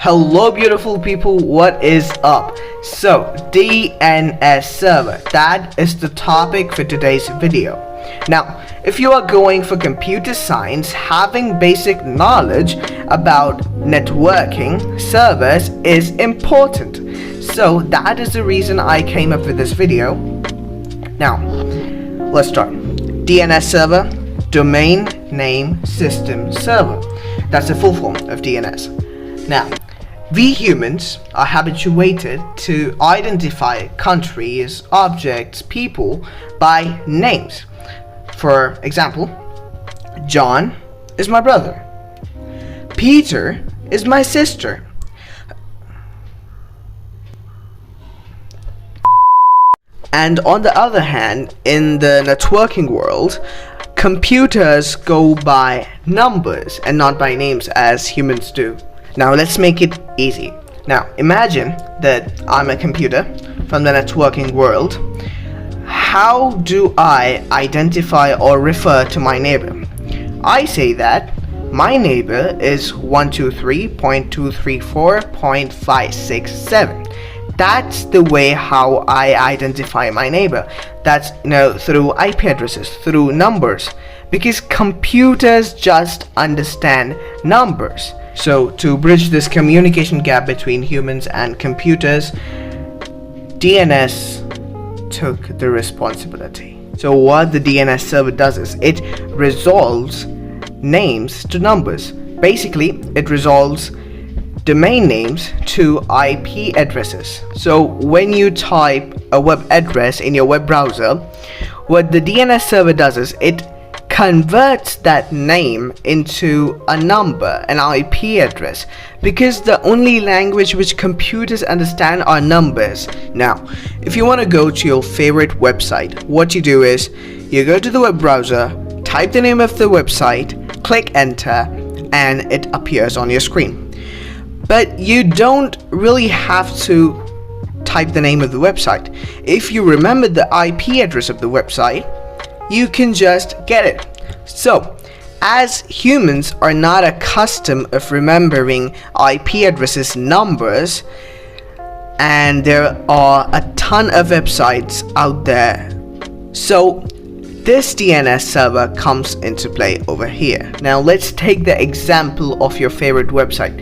Hello beautiful people, what is up? So DNS server, that is the topic for today's video. Now, if you are going for computer science, having basic knowledge about networking servers is important. So that is the reason I came up with this video. Now, let's start. DNS server, domain name system server. That's the full form of DNS. Now, we humans are habituated to identify countries, objects, people by names. For example, John is my brother. Peter is my sister. And on the other hand, in the networking world, computers go by numbers and not by names as humans do. Now let's make it easy. Now imagine that I'm a computer from the networking world. How do I identify or refer to my neighbor? I say that my neighbor is 123.234.567. That's the way how I identify my neighbor. That's through IP addresses, through numbers, because computers just understand numbers. So to bridge this communication gap between humans and computers, DNS took the responsibility. So what the DNS server does is it resolves names to numbers. Basically, it resolves domain names to IP addresses. So when you type a web address in your web browser, what the DNS server does is it converts that name into a number, an IP address, because the only language which computers understand are numbers. Now, if you want to go to your favorite website, what you do is you go to the web browser, type the name of the website, click enter, and it appears on your screen. But you don't really have to type the name of the website. If you remember the IP address of the website, you can just get it. So, as humans are not accustomed of remembering IP addresses numbers, and there are a ton of websites out there, so this DNS server comes into play over here. Now let's take the example of your favorite website.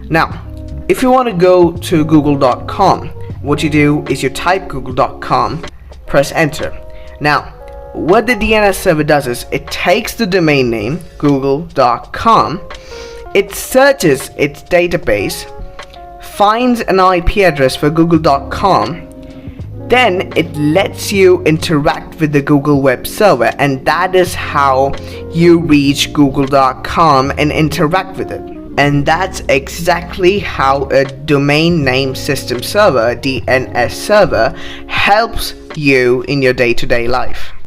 Now, if you want to go to google.com, what you do is you type google.com, press enter. Now, what the DNS server does is it takes the domain name google.com, it searches its database, finds an IP address for google.com, then it lets you interact with the Google web server, and that is how you reach google.com and interact with it. And that's exactly how a domain name system server, DNS server, helps you in your day-to-day life.